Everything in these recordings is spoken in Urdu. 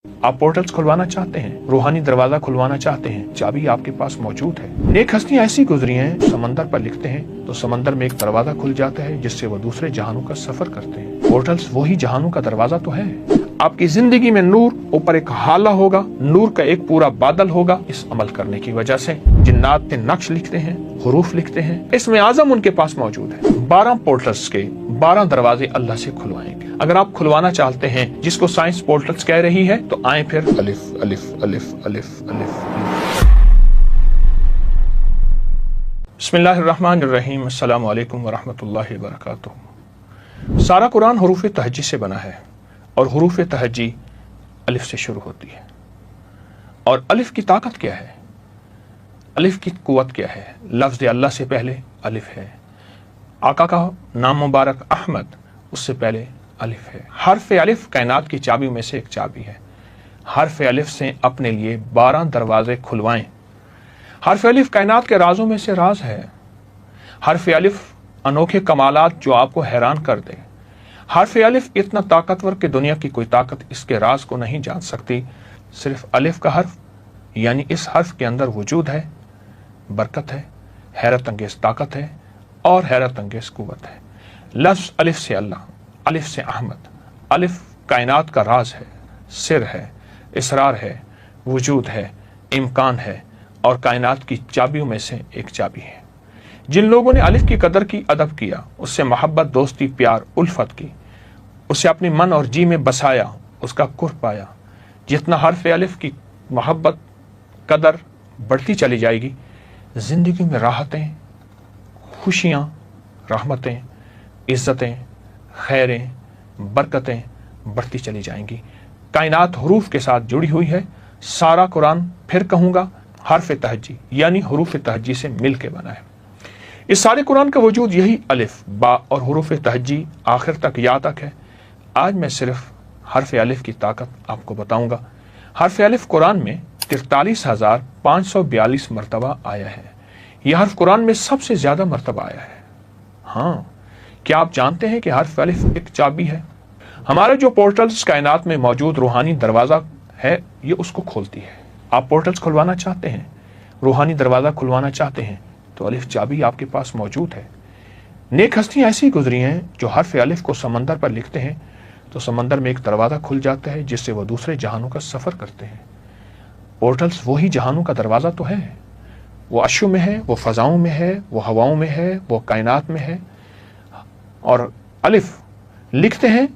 آپ پورٹلز کھلوانا چاہتے ہیں، روحانی دروازہ کھلوانا چاہتے ہیں، چابی آپ کے پاس موجود ہے۔ نیک ہستیاں ایسی گزری ہیں، سمندر پر لکھتے ہیں تو سمندر میں ایک دروازہ کھل جاتا ہے جس سے وہ دوسرے جہانوں کا سفر کرتے ہیں۔ پورٹلز وہی جہانوں کا دروازہ تو ہے۔ آپ کی زندگی میں نور، اوپر ایک حالہ ہوگا، نور کا ایک پورا بادل ہوگا۔ اس عمل کرنے کی وجہ سے جنات نے نقش لکھتے ہیں، حروف لکھتے ہیں، اسم اعظم ان کے پاس موجود ہے۔ 12 پورٹلز کے 12 دروازے اللہ سے کھلوائیں گے۔ اگر آپ کھلوانا چاہتے ہیں جس کو سائنس پورٹلز کہہ رہی ہے تو آئیں پھر الف الف الف الف الف۔ بسم اللہ الرحمن الرحیم۔ السلام علیکم ورحمۃ اللہ وبرکاتہ۔ سارا قرآن حروف تہجی سے بنا ہے اور حروف تہجی الف سے شروع ہوتی ہے۔ اور الف کی طاقت کیا ہے؟ الف کی قوت کیا ہے؟ لفظ اللہ سے پہلے الف ہے۔ آقا کا نام مبارک احمد، اس سے پہلے الف ہے۔ حرف الف کائنات کی چابیوں میں سے ایک چابی ہے۔ حرف الف سے اپنے لیے 12 دروازے کھلوائیں۔ حرف الف کائنات کے رازوں میں سے راز ہے۔ حرف الف انوکھے کمالات جو آپ کو حیران کر دے۔ حرف الف اتنا طاقتور کہ دنیا کی کوئی طاقت اس کے راز کو نہیں جان سکتی۔ صرف الف کا حرف، یعنی اس حرف کے اندر وجود ہے، برکت ہے، حیرت انگیز طاقت ہے اور حیرت انگیز قوت ہے۔ لفظ الف سے اللہ، الف سے احمد۔ الف کائنات کا راز ہے، سر ہے، اسرار ہے، وجود ہے، امکان ہے اور کائنات کی چابیوں میں سے ایک چابی ہے۔ جن لوگوں نے الف کی قدر کی، ادب کیا، اس سے محبت، دوستی، پیار، الفت کی، اسے اپنے من اور جی میں بسایا، اس کا قرب پایا، جتنا حرف الف کی محبت، قدر بڑھتی چلی جائے گی، زندگی میں راحتیں، خوشیاں، رحمتیں، عزتیں، خیریں، برکتیں بڑھتی چلی جائیں گی۔ کائنات حروف کے ساتھ جڑی ہوئی ہے۔ سارا قرآن، پھر کہوں گا، حرف تہجی یعنی حروف تہجی سے مل کے بنا ہے۔ اس سارے قرآن کا وجود یہی الف، با اور حروف تہجی آخر تک یا تک ہے۔ آج میں صرف حرف الف کی طاقت آپ کو بتاؤں گا۔ حرف الف قرآن میں 43,542 مرتبہ آیا ہے۔ یہ حرف قرآن میں سب سے زیادہ مرتبہ آیا ہے۔ ہاں، کیا آپ جانتے ہیں کہ حرف الف ایک چابی ہے؟ ہمارے جو پورٹلز کائنات میں موجود روحانی دروازہ ہے، یہ اس کو کھولتی ہے۔ آپ پورٹلز کھلوانا چاہتے ہیں، روحانی دروازہ کھلوانا چاہتے ہیں تو الف چابی آپ کے پاس موجود ہے۔ نیک ہستیاں ایسی گزری ہیں جو حرف الف کو سمندر پر لکھتے ہیں تو سمندر میں ایک دروازہ کھل جاتا ہے جس سے وہ دوسرے جہانوں کا سفر کرتے ہیں۔ پورٹلز وہی جہانوں کا دروازہ تو ہے۔ وہ عرشوں میں ہے، وہ فضاؤں میں ہے، وہ ہواؤں میں ہے، وہ کائنات میں ہے۔ اور الف لکھتے ہیں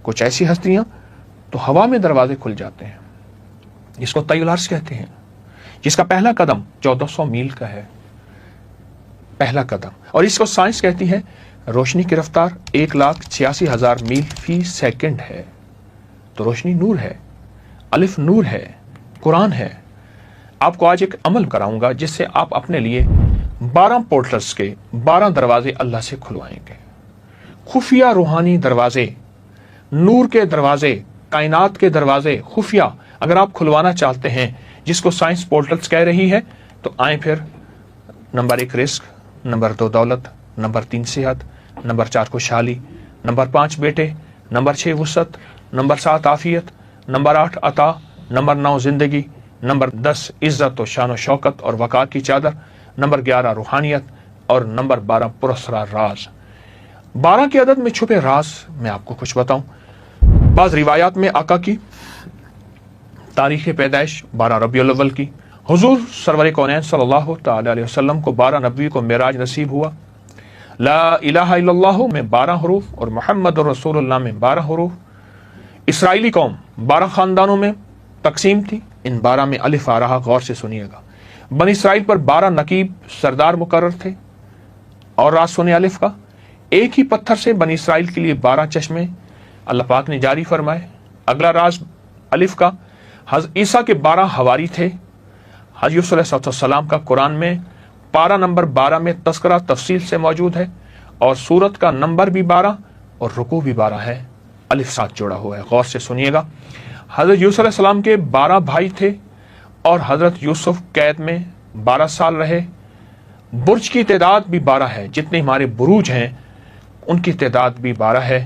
کچھ ایسی ہستیاں تو ہوا میں دروازے کھل جاتے ہیں، جس کو طی العرش کہتے ہیں، جس کا پہلا قدم 1400 میل کا ہے، پہلا قدم۔ اور اس کو سائنس کہتی ہے روشنی کی رفتار 1,86,000 میل فی سیکنڈ ہے۔ تو روشنی نور ہے، الف نور ہے، قرآن ہے۔ آپ کو آج ایک عمل کراؤں گا جس سے آپ اپنے لیے 12 پورٹلز کے 12 دروازے اللہ سے کھلوائیں گے۔ خفیہ روحانی دروازے، نور کے دروازے، کائنات کے دروازے خفیہ اگر آپ کھلوانا چاہتے ہیں جس کو سائنس پورٹلز کہہ رہی ہے تو آئیں پھر۔ نمبر 1 رزق، نمبر 2 دولت، نمبر 3 صحت، نمبر 4 خوشحالی، نمبر 5 بیٹے، نمبر 6 وسعت، نمبر 7 عافیت، نمبر 8 عطا، نمبر 9 زندگی، نمبر 10 عزت و شان و شوکت اور وقار کی چادر، نمبر 11 روحانیت اور نمبر 12 پراسرار راز۔ 12 کے عدد میں چھپے راز میں آپ کو کچھ بتاؤں۔ بعض روایات میں آقا کی تاریخ پیدائش 12 ربیع الاول کی، حضور سرور کونین صلی اللہ تعالی علیہ وسلم کو 12 نبوی کو معراج نصیب ہوا، لا الہ الا اللہ میں 12 حروف اور محمد رسول اللہ میں 12 حروف۔ اسرائیلی قوم 12 خاندانوں میں تقسیم تھی، ان 12 میں الف آ رہا، غور سے سنیے گا۔ بنی اسرائیل پر 12 نقیب سردار مقرر تھے، اور راز سنے الف کا، ایک ہی پتھر سے بنی اسرائیل کے لیے 12 چشمے اللہ پاک نے جاری فرمائے۔ اگلا راز الف کا، حضرت عیسیٰ کے 12 حواری تھے۔ حضرت یوسف علیہ السلام کا قرآن میں پارہ نمبر 12 میں تذکرہ تفصیل سے موجود ہے، اور سورت کا نمبر بھی 12 اور رکوع بھی 12 ہے، الف ساتھ جوڑا ہوا ہے، غور سے سنیے گا۔ حضرت یوسف علیہ السلام کے 12 بھائی تھے اور حضرت یوسف قید میں 12 سال رہے۔ برج کی تعداد بھی 12 ہے، جتنے ہمارے بروج ہیں ان کی تعداد بھی 12 ہے۔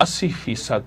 80%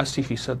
80%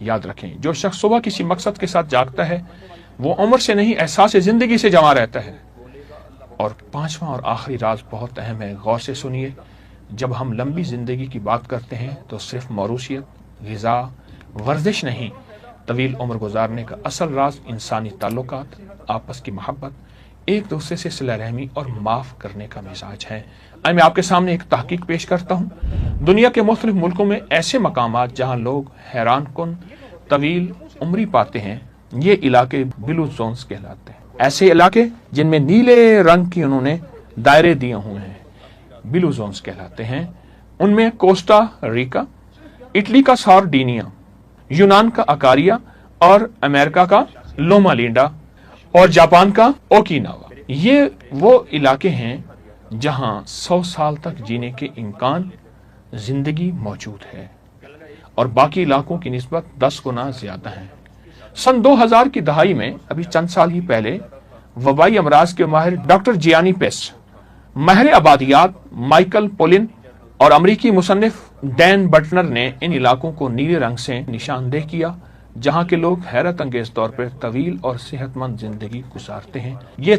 یاد رکھیں، جو شخص صبح کسی مقصد کے ساتھ جاگتا ہے وہ عمر سے نہیں احساس زندگی سے جمع رہتا ہے۔ اور پانچواں اور آخری راز بہت اہم ہے، غور سے سنیے۔ جب ہم لمبی زندگی کی بات کرتے ہیں تو صرف موروثیت، غذا، ورزش نہیں، طویل عمر گزارنے کا اصل راز انسانی تعلقات، آپس کی محبت، ایک دوسرے سے صلہ رحمی اور معاف کرنے کا مزاج ہے۔ میں آپ کے سامنے ایک تحقیق پیش کرتا ہوں۔ دنیا کے مختلف ملکوں میں ایسے مقامات جہاں لوگ حیران کن طویل عمری پاتے ہیں، یہ علاقے بلو زونز کہلاتے ہیں۔ ایسے علاقے جن میں نیلے رنگ کی انہوں نے دائرے دیے ہوئے ہیں بلو زونز کہلاتے ہیں۔ ان میں کوسٹا ریکا، اٹلی کا سارڈینیا، یونان کا اکاریا اور امریکہ کا لوما لینڈا اور جاپان کا اوکیناوا، یہ وہ علاقے ہیں جہاں 100 سال تک جینے کے امکان زندگی موجود ہے اور باقی علاقوں کی نسبت 10 گنا زیادہ ہیں۔ سن 2000 کی دہائی میں، ابھی چند سال ہی پہلے، وبائی امراض کے ماہر ڈاکٹر جیانی پیس، ماہر آبادیات مائیکل پولن اور امریکی مصنف ڈین بٹنر نے ان علاقوں کو نیلے رنگ سے نشاندہ کیا جہاں کے لوگ حیرت انگیز طور پر طویل اور صحت مند زندگی گزارتے ہیں۔ یہ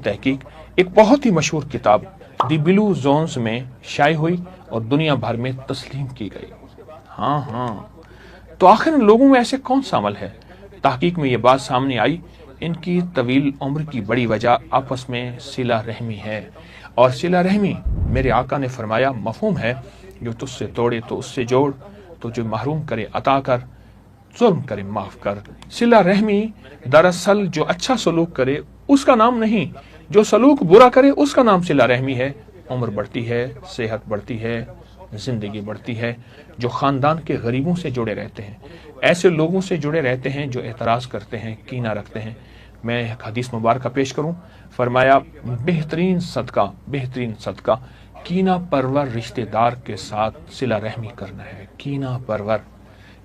تحقیق ایک بہت ہی مشہور کتاب دی بلو زونز میں شائع ہوئی اور دنیا بھر میں تسلیم کی گئی۔ ہاں، تو آخر ان لوگوں میں ایسے کون سا عمل ہے؟ تحقیق میں یہ بات سامنے آئی، ان کی طویل عمر کی بڑی وجہ آپس میں صلہ رحمی ہے، اور صلہ رحمی، میرے آقا نے فرمایا، مفہوم ہے جو تجھ سے توڑے تو اس سے جوڑ، تو جو محروم کرے عطا کر، ظلم کرے معاف کر۔ صلہ رحمی دراصل جو اچھا سلوک کرے اس کا نام نہیں، جو سلوک برا کرے اس کا نام صلہ رحمی ہے۔ عمر بڑھتی ہے، صحت بڑھتی ہے، زندگی بڑھتی ہے۔ جو خاندان کے غریبوں سے جڑے رہتے ہیں، ایسے لوگوں سے جڑے رہتے ہیں جو اعتراض کرتے ہیں، کینہ رکھتے ہیں۔ میں ایک حدیث مبارکہ پیش کروں، فرمایا بہترین صدقہ کینہ پرور رشتہ دار کے ساتھ صلہ رحمی کرنا ہے۔ کینہ پرور،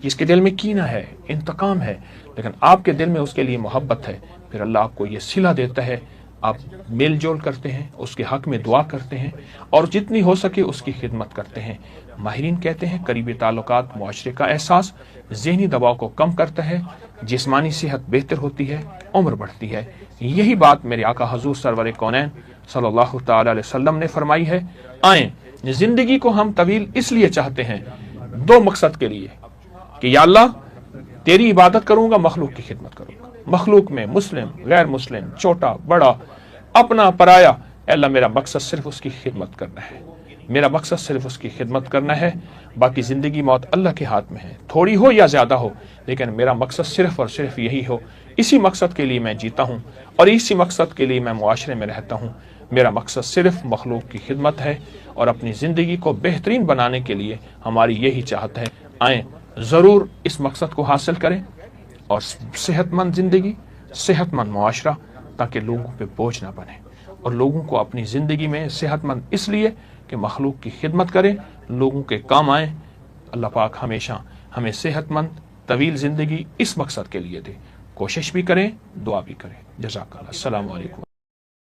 جس کے دل میں کینہ ہے، انتقام ہے، لیکن آپ کے دل میں اس کے لیے محبت ہے، پھر اللہ آپ کو یہ صلہ دیتا ہے، آپ میل جول کرتے ہیں، اس کے حق میں دعا کرتے ہیں اور جتنی ہو سکے اس کی خدمت کرتے ہیں۔ ماہرین کہتے ہیں قریبی تعلقات معاشرے کا احساس، ذہنی دباؤ کو کم کرتا ہے، جسمانی صحت بہتر ہوتی ہے، عمر بڑھتی ہے۔ یہی بات میرے آقا حضور سرور کونین صلی اللہ تعالی علیہ وسلم نے فرمائی ہے۔ آئیں، زندگی کو ہم طویل اس لیے چاہتے ہیں، 2 مقصد کے لیے، کہ یا اللہ تیری عبادت کروں گا، مخلوق کی خدمت کروں گا، مخلوق میں مسلم، غیر مسلم، چھوٹا بڑا، اپنا پرایا، اے اللہ میرا مقصد صرف اس کی خدمت کرنا ہے، میرا مقصد صرف اس کی خدمت کرنا ہے، باقی زندگی موت اللہ کے ہاتھ میں ہے، تھوڑی ہو یا زیادہ ہو، لیکن میرا مقصد صرف اور صرف یہی ہو، اسی مقصد کے لیے میں جیتا ہوں اور اسی مقصد کے لیے میں معاشرے میں رہتا ہوں۔ میرا مقصد صرف مخلوق کی خدمت ہے اور اپنی زندگی کو بہترین بنانے کے لیے ہماری یہی چاہت ہے۔ آئیں ضرور اس مقصد کو حاصل کریں اور صحت مند زندگی، صحت مند معاشرہ، تاکہ لوگوں پہ بوجھ نہ بنے، اور لوگوں کو اپنی زندگی میں صحت مند اس لیے کہ مخلوق کی خدمت کریں، لوگوں کے کام آئیں۔ اللہ پاک ہمیشہ ہمیں صحت مند طویل زندگی اس مقصد کے لیے دے۔ کوشش بھی کریں، دعا بھی کریں۔ جزاک اللہ۔ السلام علیکم۔